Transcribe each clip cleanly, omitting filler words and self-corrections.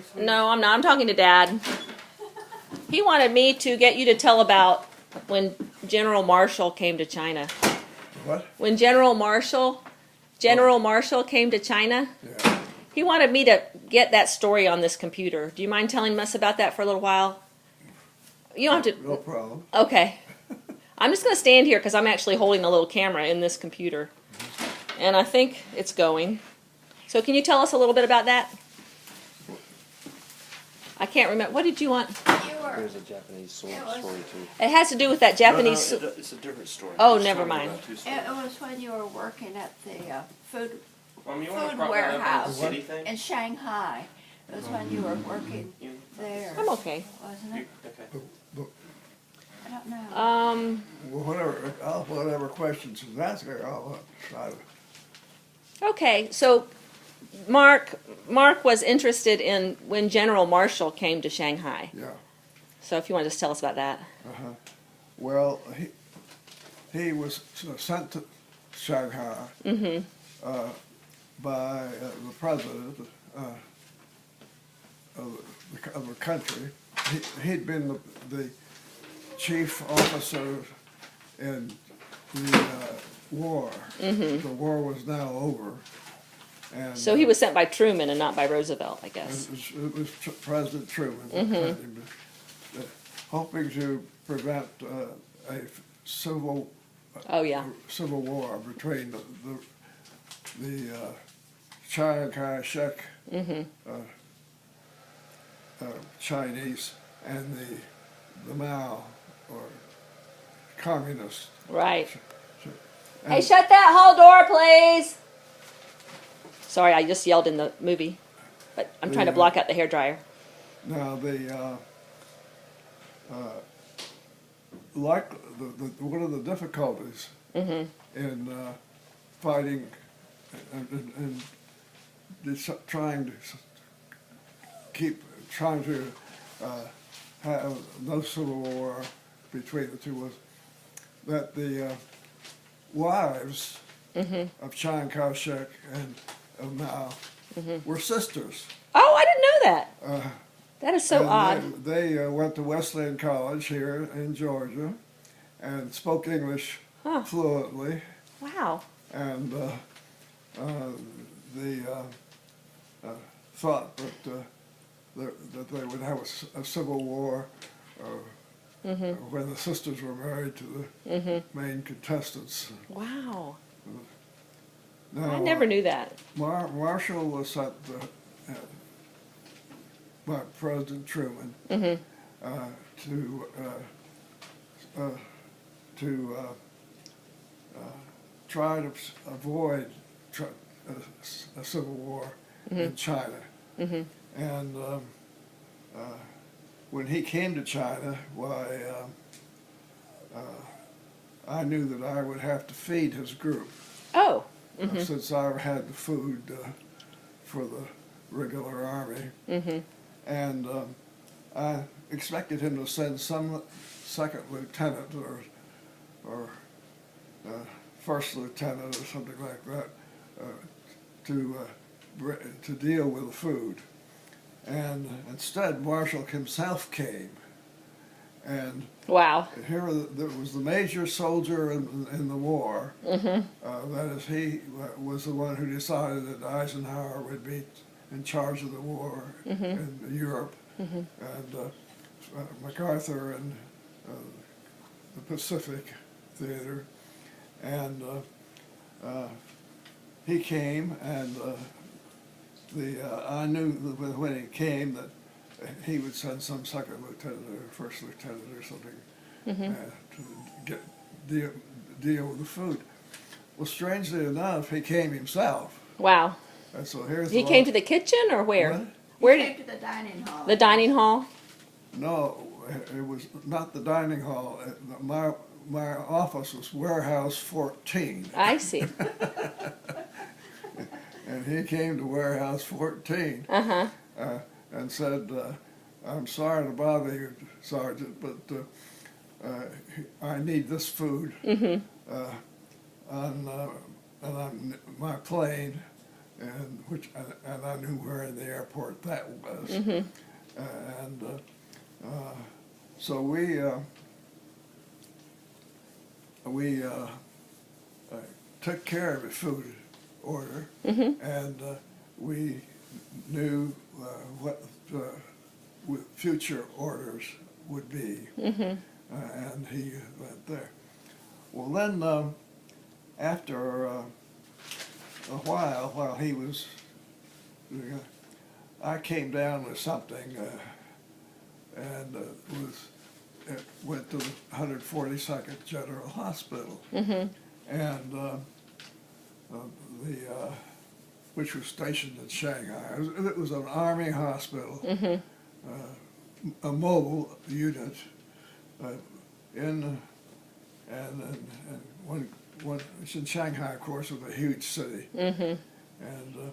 sweetie? No, I'm not. I'm talking to Dad. He wanted me to get you to tell about when General Marshall came to China. What? When General Marshall came to China, Yeah. he wanted me to get that story on this computer. Do you mind telling us about that for a little while? You don't have to. No problem. Okay. I'm just going to stand here because I'm actually holding a little camera in this computer. And I think it's going. So can you tell us a little bit about that? I can't remember. What did you want? There's a Japanese story too. It has to do with that Japanese. No, it's a different story. Oh, It's never talking mind. about two stories. It was when you were working at the food You wanna food prop that up on the warehouse city thing? in Shanghai. It was when you were working there, I'm okay. wasn't You- it? okay. I don't know. Well, whatever questions is asking, I'll try to. Okay. So Mark was interested in when General Marshall came to Shanghai. Yeah. So if you want to just tell us about that. Well, he was sent to Shanghai by the president of the country. He'd been the chief officer in the war. The war was now over. And, So he was sent by Truman and not by Roosevelt, I guess. it was President Truman, that sent him hoping to prevent a civil Oh yeah. civil war between the Chiang Kai-shek Chinese and the Mao or communist. Right. And Hey, shut that hall door, please. Sorry, I just yelled in the movie, but I'm trying to block out the hairdryer. now one of the difficulties in fighting and trying to have no civil war between the two was that the wives of Chiang Kai-shek and of Mao were sisters. Oh, I didn't know that. That is so And odd. They went to Wesleyan College here in Georgia and spoke English Huh. fluently. Wow. And they thought that they would have a civil war when the sisters were married to the main contestants. Wow. Now, I never knew that. Marshall was sent by President Truman to try to avoid a civil war in China. And when he came to China, why, I knew that I would have to feed his group. Oh. Since I had the food for the regular army. And I expected him to send some second lieutenant or first lieutenant or something like that to deal with the food. And instead, Marshall himself came. And Wow. here there was the major soldier in the war. That is, he was the one who decided that Eisenhower would be in charge of the war in Europe, and MacArthur in the Pacific Theater. And he came, and I knew that when he came that he would send some second lieutenant or first lieutenant or something to deal with the food. Well, strangely enough, he came himself. Wow. And so here's He came to the kitchen or where? What? Where Came did to the dining hall. the dining hall? No, it was not the dining hall. My office was warehouse 14. I see. And he came to warehouse 14 and said, "I'm sorry to bother you, Sergeant, but I need this food on my plane and I knew where in the airport that was. And so we took care of the food order, and we knew what future orders would be, and he went there. Well, then after a while he was doing it, I came down with something, and went to the 142nd General Hospital, and which was stationed in Shanghai. It was an Army hospital, a mobile unit, and when it's in Shanghai, of course, it's a huge city, and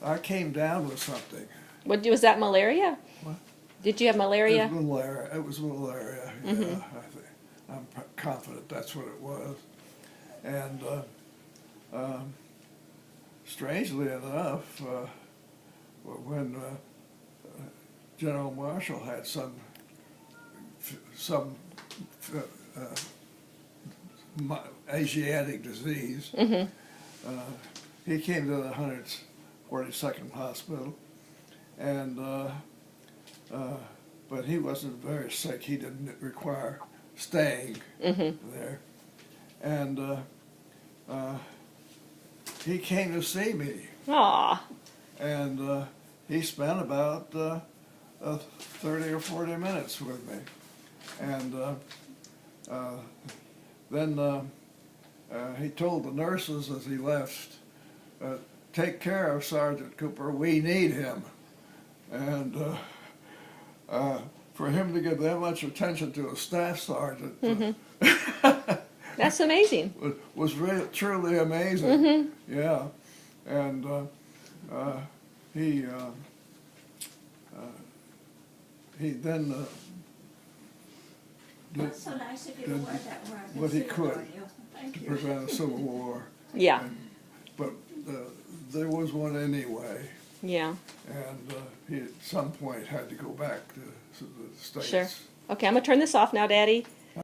I came down with something. Was that malaria? What? Did you have malaria? It was malaria. It was malaria. Yeah, I'm confident that's what it was. And strangely enough, when General Marshall had some Asiatic disease, he came to the 142nd Hospital, and but he wasn't very sick. He didn't require staying there, and he came to see me. Aw. And he spent about 30 or 40 minutes with me, and then he told the nurses as he left, "Take care of Sergeant Cooper. We need him." And for him to give that much attention to a staff sergeant That's amazing. was really, truly amazing. Yeah, and he then did That's so nice of you to wear that where I can what he see it could on you. Thank to you. prevent a civil war. Yeah. But there was one anyway, Yeah. and he at some point had to go back to the States. Sure. Okay, I'm gonna turn this off now, Daddy.